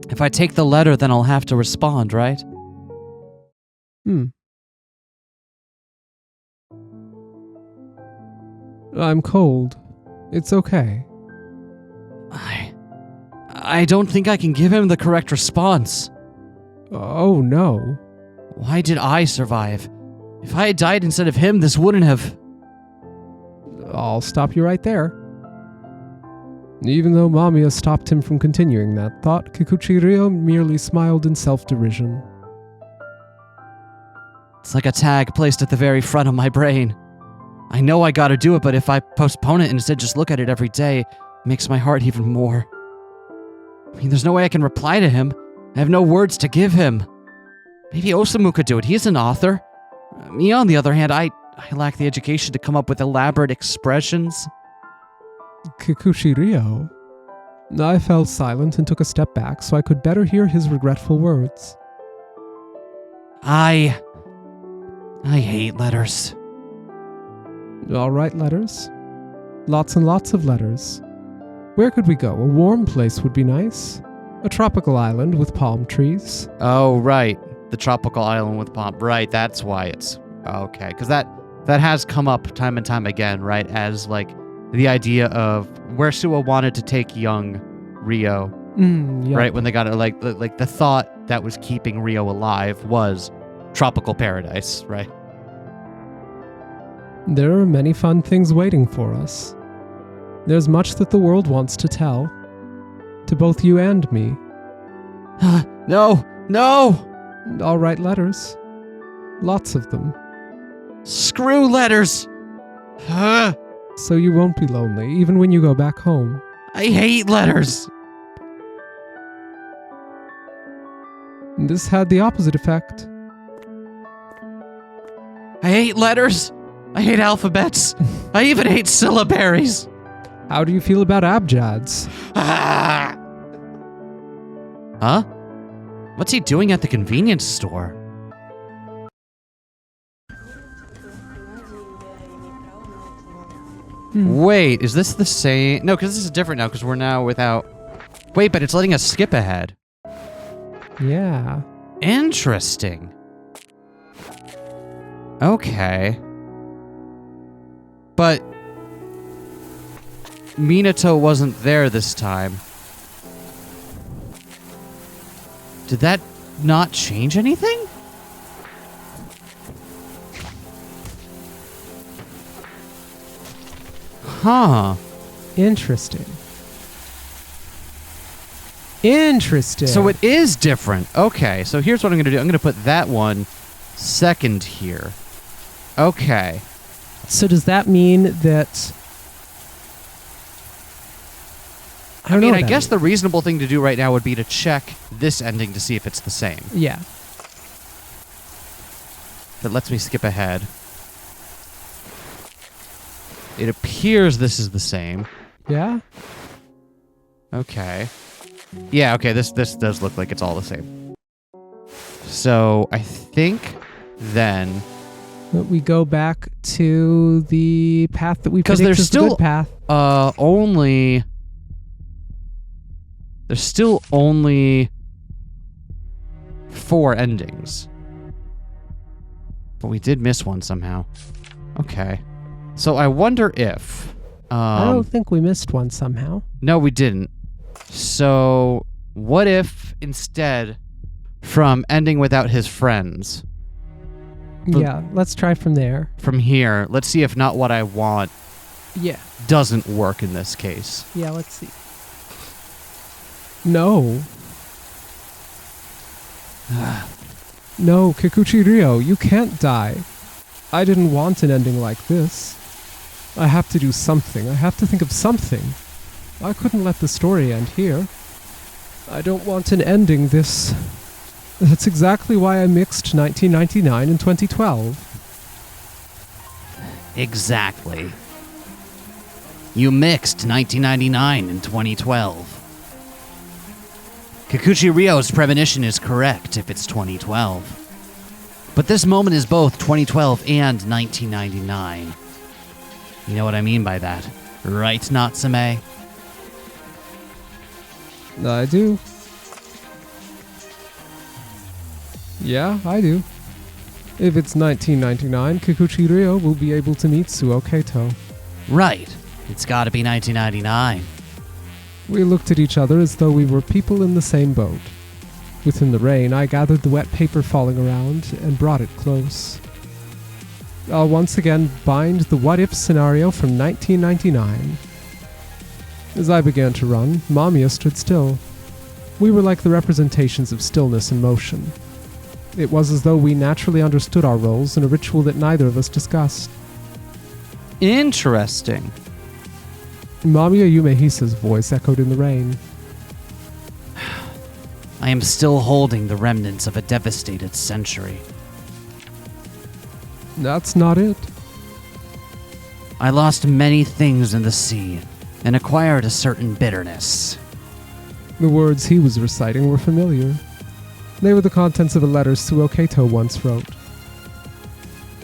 If I take the letter, then I'll have to respond, right? I'm cold. It's okay. I don't think I can give him the correct response. Oh no. Why did I survive? If I had died instead of him, this wouldn't have... I'll stop you right there. Even though Mamiya stopped him from continuing that thought, Kikuchi Ryo merely smiled in self-derision. It's like a tag placed at the very front of my brain. I know I gotta do it, but if I postpone it and instead just look at it every day, it makes my heart even more. I mean, there's no way I can reply to him. I have no words to give him. Maybe Osamu could do it. He's an author. Me, on the other hand, I lack the education to come up with elaborate expressions. Kikuchi Ryo. I fell silent and took a step back so I could better hear his regretful words. I hate letters. All right, letters. Lots and lots of letters. Where could we go? A warm place would be nice. A tropical island with palm trees. Oh, right. The tropical island with palm. Right, that's why it's... Okay, because that has come up time and time again, right? As, like, the idea of where Suou wanted to take young Ryo, Yeah. right? When they got it, like the thought that was keeping Ryo alive was tropical paradise, right? There are many fun things waiting for us. There's much that the world wants to tell. To both you and me. No! All right, letters. Lots of them. Screw letters! So you won't be lonely, even when you go back home. I hate letters! This had the opposite effect. I hate letters! I hate alphabets! I even hate syllabaries! How do you feel about abjads? Huh? What's he doing at the convenience store? Wait, is this the same? No, because this is different now, because we're now without... Wait, but it's letting us skip ahead. Yeah. Interesting. Okay. But... Minato wasn't there this time. Did that not change anything? Huh. Interesting. Interesting. So it is different. Okay, so here's what I'm going to do. I'm going to put that one second here. Okay. So does that mean that... I mean, I guess means. the reasonable thing to do right now would be to check this ending to see if it's the same. Yeah. That lets me skip ahead. It appears this is the same. Yeah? Okay. Yeah, okay, this does look like it's all the same. So, I think then... But we go back to the path that we Because predict there's is the still good path. only... There's still only 4 endings. But we did miss one somehow. Okay. So I wonder if... I don't think we missed one somehow. No, we didn't. So what if instead from ending without his friends, Yeah, let's try from there. from here, let's see if Not What I Want Yeah. doesn't work in this case. Yeah, let's see. No. No, Kikuchi Ryo, you can't die. I didn't want an ending like this. I have to do something. I have to think of something. I couldn't let the story end here. I don't want an ending this... That's exactly why I mixed 1999 and 2012. Exactly. You mixed 1999 and 2012. Kikuchi Ryo's premonition is correct if it's 2012. But this moment is both 2012 and 1999. You know what I mean by that, right, Natsume? I do. Yeah, I do. If it's 1999, Kikuchi Ryo will be able to meet Suou Keito. Right. It's gotta be 1999. We looked at each other as though we were people in the same boat. Within the rain, I gathered the wet paper falling around and brought it close. I'll once again bind the what-if scenario from 1999. As I began to run, MAMIYA stood still. We were like the representations of stillness and motion. It was as though we naturally understood our roles in a ritual that neither of us discussed. Interesting. MAMIYA Yumehisa's voice echoed in the rain. I am still holding the remnants of a devastated century. That's not it. I lost many things in the sea and acquired a certain bitterness. The words he was reciting were familiar. They were the contents of a letter Suou Keito once wrote.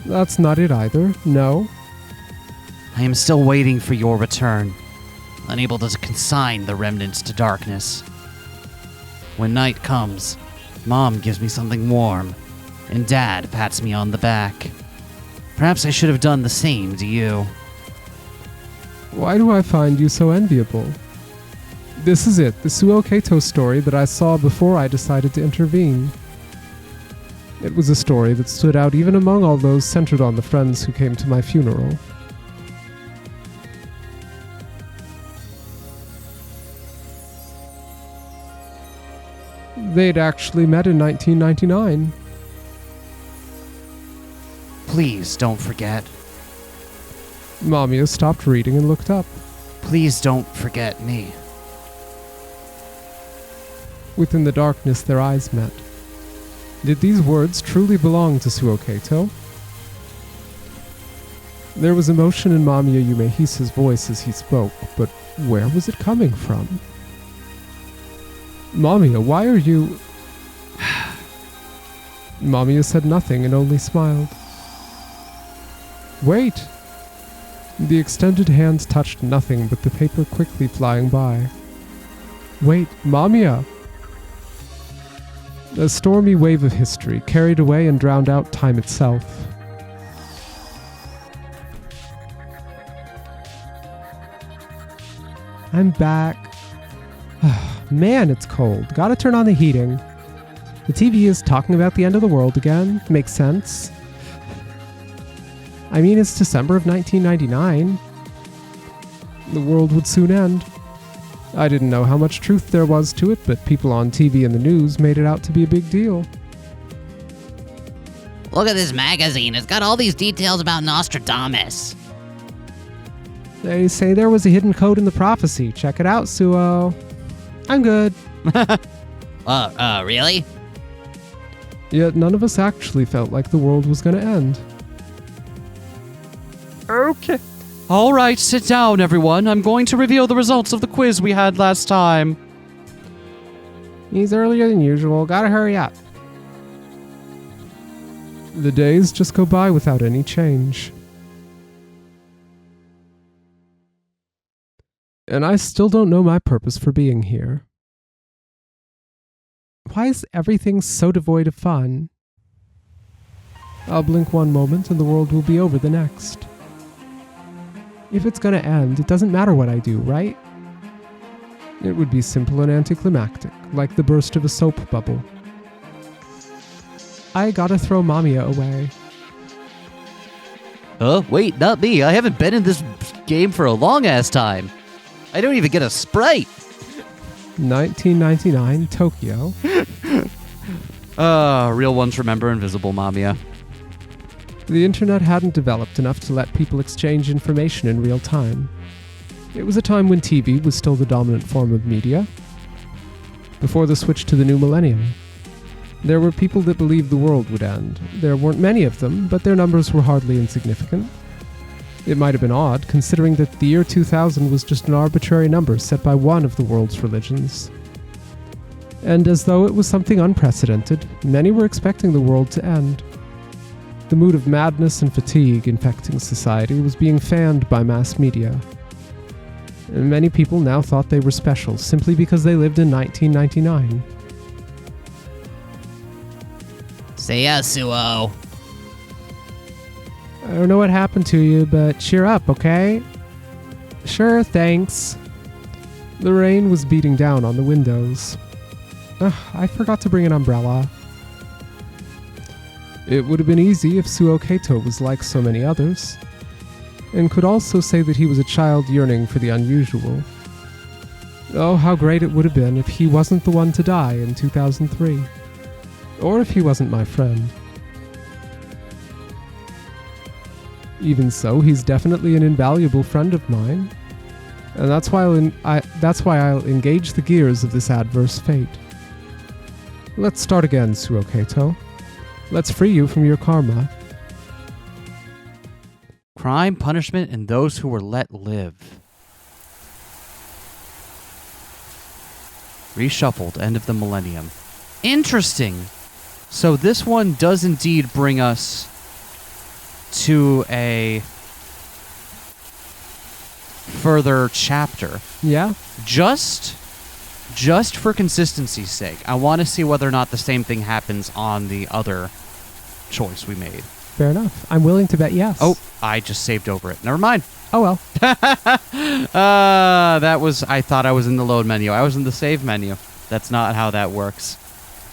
That's not it either, no. I am still waiting for your return, unable to consign the remnants to darkness. When night comes, Mom gives me something warm, and Dad pats me on the back. Perhaps I should have done the same to you. Why do I find you so enviable? This is it, the Suou Keito story that I saw before I decided to intervene. It was a story that stood out even among all those centered on the friends who came to my funeral. They'd actually met in 1999. Please don't forget. MAMIYA stopped reading and looked up. Please don't forget me. Within the darkness, their eyes met. Did these words truly belong to Suou Keito? There was emotion in Mamiya Yumehisa's voice as he spoke, but where was it coming from? Mamiya, why are you... Mamiya said nothing and only smiled. Wait! The extended hands touched nothing but the paper quickly flying by. Wait, Mamiya! A stormy wave of history carried away and drowned out time itself. I'm back. Man, it's cold. Gotta turn on the heating. The TV is talking about the end of the world again. Makes sense. I mean, it's December of 1999. The world would soon end. I didn't know how much truth there was to it, but people on TV and the news made it out to be a big deal. Look at this magazine. It's got all these details about Nostradamus. They say there was a hidden code in the prophecy. Check it out, Suou. I'm good. Really? Yet none of us actually felt like the world was going to end. Okay. All right, sit down, everyone. I'm going to reveal the results of the quiz we had last time. He's earlier than usual. Gotta hurry up. The days just go by without any change. And I still don't know my purpose for being here. Why is everything so devoid of fun? I'll blink one moment and the world will be over the next. If it's gonna end, it doesn't matter what I do, right? It would be simple and anticlimactic, like the burst of a soap bubble. I gotta throw Mamiya away. Oh, wait, not me. I haven't been in this game for a long-ass time. I don't even get a Sprite. 1999, Tokyo. Real ones remember Invisible Mamiya. The internet hadn't developed enough to let people exchange information in real time. It was a time when TV was still the dominant form of media, before the switch to the new millennium. There were people that believed the world would end. There weren't many of them, but their numbers were hardly insignificant. It might have been odd, considering that the year 2000 was just an arbitrary number set by one of the world's religions. And as though it was something unprecedented, many were expecting the world to end. The mood of madness and fatigue infecting society was being fanned by mass media. And many people now thought they were special simply because they lived in 1999. Say ya, Suou. I don't know what happened to you, but cheer up, okay? Sure, thanks. The rain was beating down on the windows. I forgot to bring an umbrella. It would have been easy if Suou Keito was like so many others, and could also say that he was a child yearning for the unusual. Oh, how great it would have been if he wasn't the one to die in 2003. Or if he wasn't my friend. Even so, he's definitely an invaluable friend of mine, and that's why I'll engage the gears of this adverse fate. Let's start again, Suou Keito. Let's free you from your karma. Crime, punishment, and those who were let live. Reshuffled, end of the millennium. Interesting. So this one does indeed bring us to a further chapter. Yeah? Just for consistency's sake, I want to see whether or not the same thing happens on the other choice we made. Fair enough. I'm willing to bet yes. Oh, I just saved over it. Never mind. Oh well. I thought I was in the load menu. I was in the save menu. That's not how that works.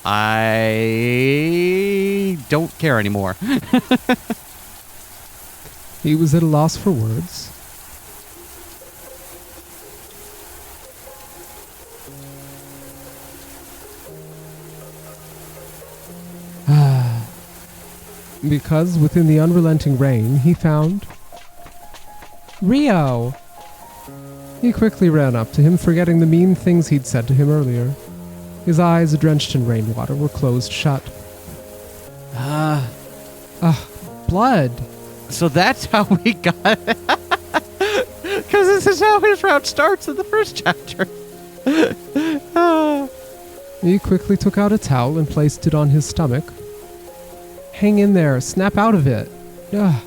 I don't care anymore. He was at a loss for words. Because within the unrelenting rain, he found Rio! He quickly ran up to him, forgetting the mean things he'd said to him earlier. His eyes, drenched in rainwater, were closed shut. Blood. So that's how we got it. Because this is how his route starts in the first chapter. He quickly took out a towel and placed it on his stomach. Hang in there, snap out of it. Ugh.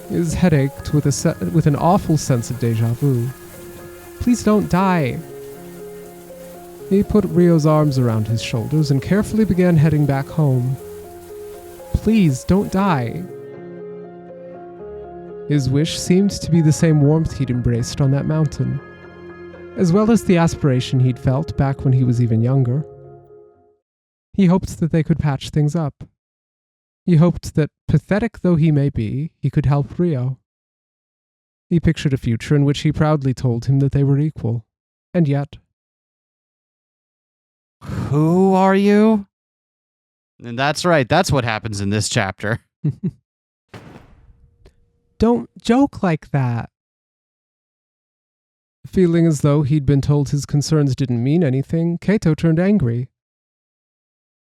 His head ached with an awful sense of deja vu. Please don't die. He put Rio's arms around his shoulders and carefully began heading back home. Please don't die. His wish seemed to be the same warmth he'd embraced on that mountain, as well as the aspiration he'd felt back when he was even younger. He hoped that they could patch things up. He hoped that, pathetic though he may be, he could help Rio. He pictured a future in which he proudly told him that they were equal. And yet... Who are you? And that's right, that's what happens in this chapter. Don't joke like that. Feeling as though he'd been told his concerns didn't mean anything, Keito turned angry.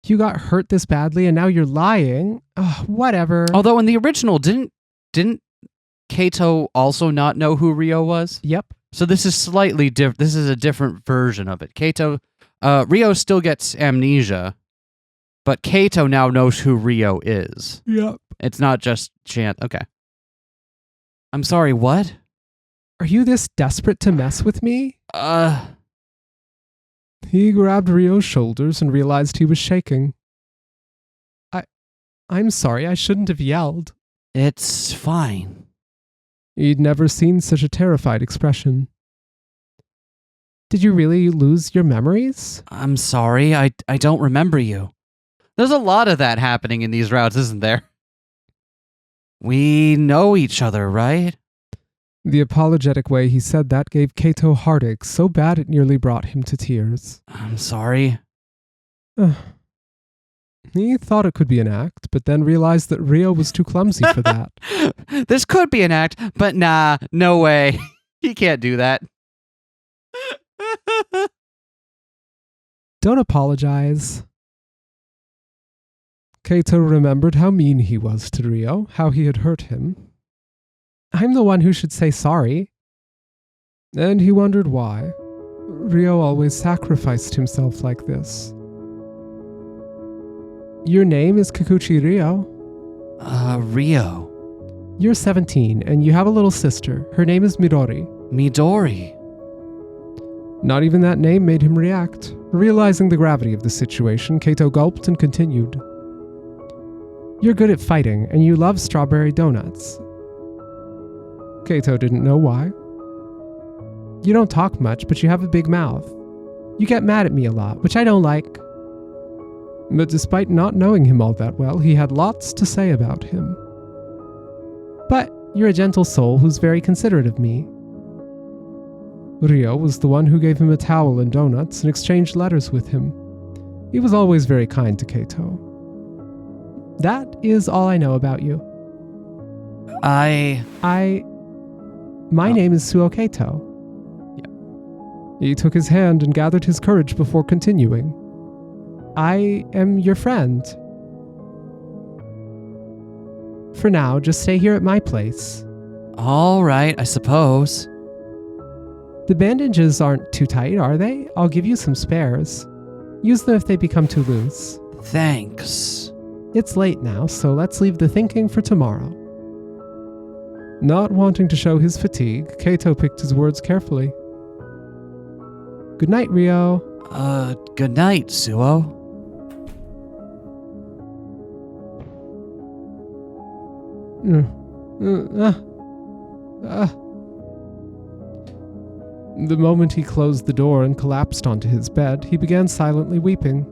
You got hurt this badly and now you're lying? Ugh, whatever. Although in the original, didn't Keito also not know who Rio was? Yep. So this is slightly different. This is a different version of it. Rio still gets amnesia, but Keito now knows who Rio is. Yep. It's not just chance. Okay. I'm sorry, what? Are you this desperate to mess with me? He grabbed Rio's shoulders and realized he was shaking. I'm sorry, I shouldn't have yelled. It's fine. He'd never seen such a terrified expression. Did you really lose your memories? I'm sorry, I don't remember you. There's a lot of that happening in these routes, isn't there? We know each other, right? The apologetic way he said that gave Keito heartache so bad it nearly brought him to tears. I'm sorry. He thought it could be an act, but then realized that Rio was too clumsy for that. This could be an act, but nah, no way. He can't do that. Don't apologize. Keito remembered how mean he was to Rio, how he had hurt him. I'm the one who should say sorry. And he wondered why. Rio always sacrificed himself like this. Your name is Kikuchi Rio? Rio. You're 17, and you have a little sister. Her name is Midori. Midori. Not even that name made him react. Realizing the gravity of the situation, Keito gulped and continued. You're good at fighting, and you love strawberry donuts. Keito didn't know why. You don't talk much, but you have a big mouth. You get mad at me a lot, which I don't like. But despite not knowing him all that well, he had lots to say about him. But you're a gentle soul who's very considerate of me. Rio was the one who gave him a towel and donuts and exchanged letters with him. He was always very kind to Keito. That is all I know about you. My name is Suou Keito. Yeah. He took his hand and gathered his courage before continuing. I am your friend. For now, just stay here at my place. All right, I suppose. The bandages aren't too tight, are they? I'll give you some spares. Use them if they become too loose. Thanks. It's late now, so let's leave the thinking for tomorrow. Not wanting to show his fatigue, Keito picked his words carefully. Good night, Rio. Good night, Suou. The moment he closed the door and collapsed onto his bed, he began silently weeping.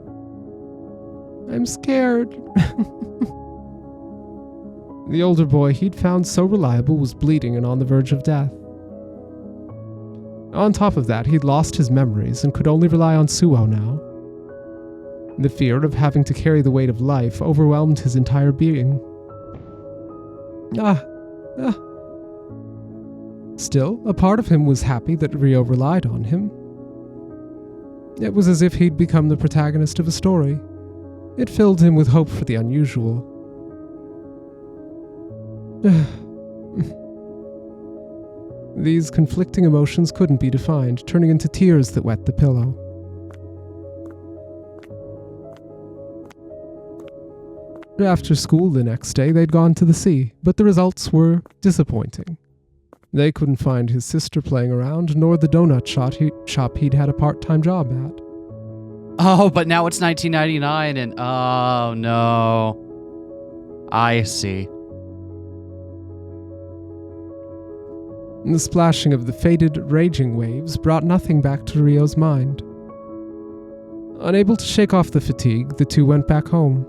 I'm scared. The older boy he'd found so reliable was bleeding and on the verge of death. On top of that, he'd lost his memories and could only rely on Suou now. The fear of having to carry the weight of life overwhelmed his entire being. Still, a part of him was happy that Rio relied on him. It was as if he'd become the protagonist of a story. It filled him with hope for the unusual. These conflicting emotions couldn't be defined, turning into tears that wet the pillow. After school the next day, they'd gone to the sea, but the results were disappointing. They couldn't find his sister playing around, nor the donut shop he'd had a part-time job at. Oh, but now it's 1999 and oh no. I see. The splashing of the faded, raging waves brought nothing back to Ryo's mind. Unable to shake off the fatigue, the two went back home.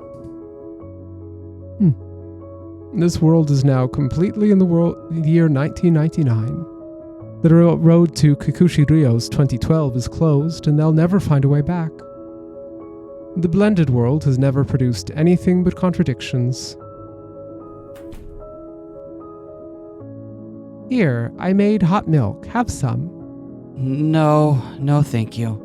This world is now completely in the year 1999. The road to Kikuchi-ryo's 2012 is closed, and they'll never find a way back. The blended world has never produced anything but contradictions. Here, I made hot milk. Have some. No, thank you.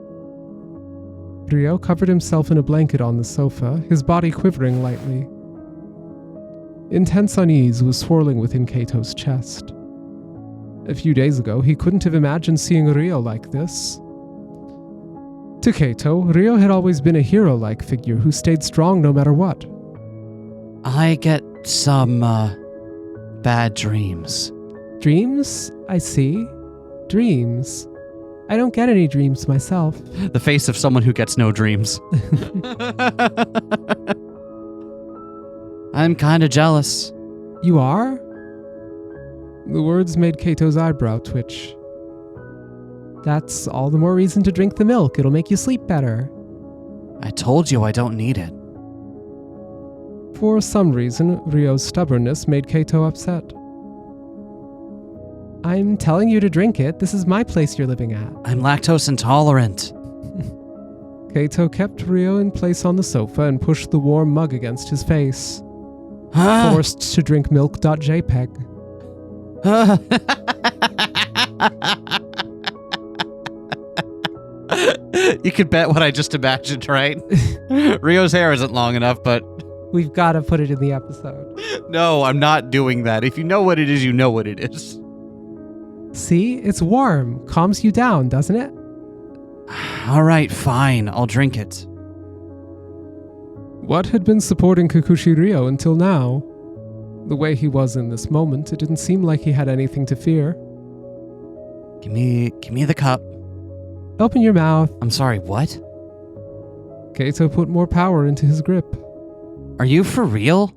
Ryo covered himself in a blanket on the sofa, his body quivering lightly. Intense unease was swirling within Keito's chest. A few days ago, he couldn't have imagined seeing Ryo like this. To Keito, Ryo had always been a hero-like figure who stayed strong no matter what. I get some, bad dreams. Dreams? I see. Dreams. I don't get any dreams myself. The face of someone who gets no dreams. I'm kinda jealous. You are? The words made Keito's eyebrow twitch. That's all the more reason to drink the milk. It'll make you sleep better. I told you I don't need it. For some reason, Ryo's stubbornness made Keito upset. I'm telling you to drink it. This is my place you're living at. I'm lactose intolerant. Keito kept Ryo in place on the sofa and pushed the warm mug against his face. Forced to drink milk.jpg. You could bet what I just imagined, right? Ryo's hair isn't long enough, but... We've got to put it in the episode. No, I'm not doing that. If you know what it is, you know what it is. See? It's warm. Calms you down, doesn't it? All right, fine. I'll drink it. What had been supporting Kikuchi-ryo until now? The way he was in this moment, it didn't seem like he had anything to fear. Give me the cup. Open your mouth. I'm sorry, what? Keito put more power into his grip. Are you for real?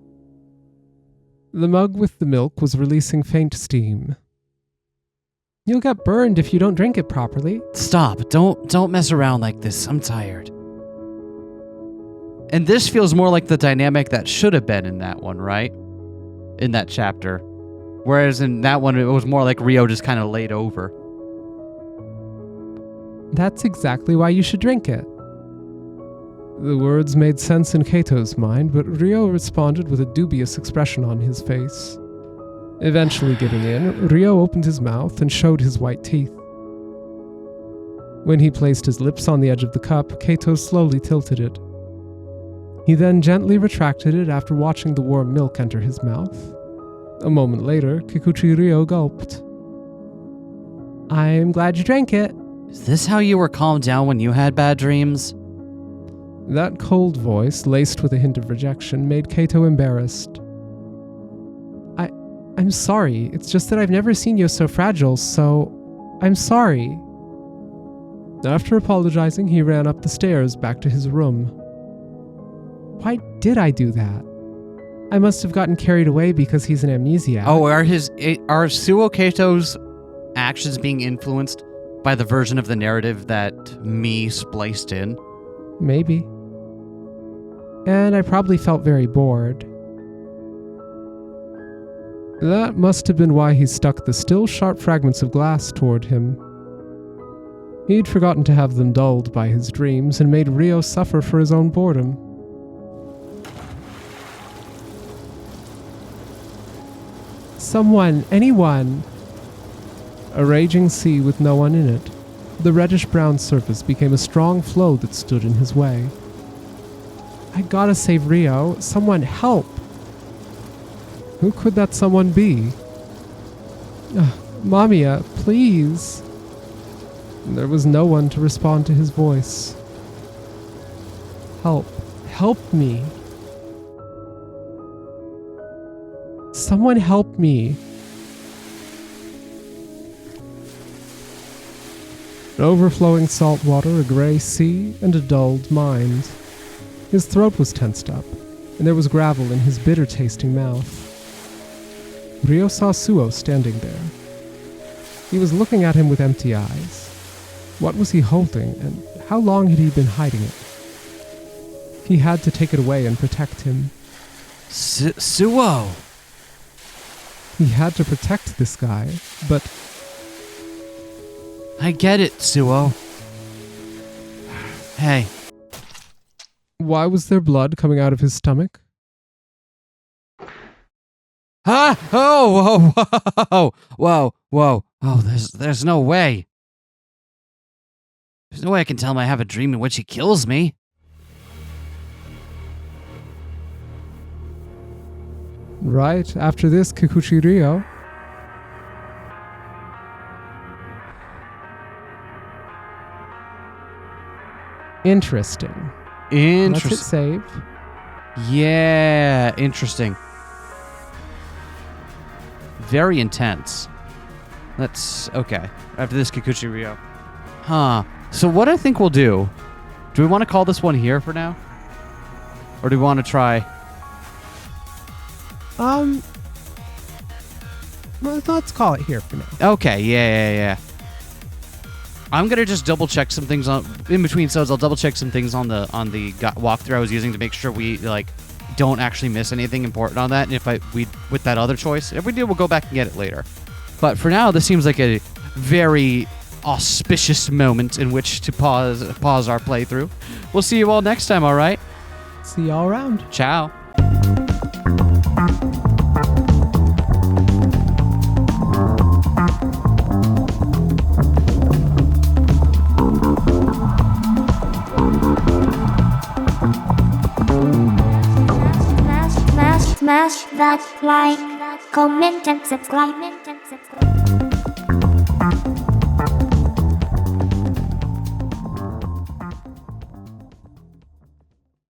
The mug with the milk was releasing faint steam. You'll get burned if you don't drink it properly. Stop. Don't mess around like this. I'm tired. And this feels more like the dynamic that should have been in that one, right? In that chapter. Whereas in that one, it was more like Ryo just kind of laid over. That's exactly why you should drink it. The words made sense in Keito's mind, but Ryo responded with a dubious expression on his face. Eventually giving in, Ryo opened his mouth and showed his white teeth. When he placed his lips on the edge of the cup, Keito slowly tilted it. He then gently retracted it after watching the warm milk enter his mouth. A moment later, Kikuchi-ryo gulped. I'm glad you drank it. Is this how you were calmed down when you had bad dreams? That cold voice, laced with a hint of rejection, made Keito embarrassed. I'm sorry. It's just that I've never seen you so fragile, so I'm sorry. After apologizing, he ran up the stairs back to his room. Why did I do that? I must have gotten carried away because he's an amnesiac. Oh, are Suou Keito's actions being influenced by the version of the narrative that me spliced in? Maybe. And I probably felt very bored. That must have been why he stuck the still sharp fragments of glass toward him. He'd forgotten to have them dulled by his dreams and made Ryo suffer for his own boredom. Someone, anyone. A raging sea with no one in it. The reddish-brown surface became a strong flow that stood in his way. I gotta save Ryo. Someone help. Who could that someone be? Mamiya, please. There was no one to respond to his voice. Help. Help me. Someone help me. Overflowing salt water, a gray sea, and a dulled mind. His throat was tensed up, and there was gravel in his bitter-tasting mouth. Ryo saw Suou standing there. He was looking at him with empty eyes. What was he holding, and how long had he been hiding it? He had to take it away and protect him. Suou! He had to protect this guy, but I get it, Suou. Hey. why was there blood coming out of his stomach? Ah! Oh! Whoa! Whoa! Whoa! Oh, there's no way. There's no way I can tell him I have a dream in which he kills me. Right after this, Kikuchi Ryo. Interesting. Let's hit save. Yeah, interesting. Very intense. Okay. After this, Kikuchi Ryo. Huh. So what I think we'll do we want to call this one here for now? Or do we want to try? Well, let's call it here for now. Okay, yeah. I'm gonna just double check some things in between episodes. I'll double check some things on the walkthrough I was using to make sure we don't actually miss anything important on that. And if we with that other choice, if we do, we'll go back and get it later. But for now, this seems like a very auspicious moment in which to pause our playthrough. We'll see you all next time. All right. See y'all around. Ciao. Smash that like, comment and subscribe.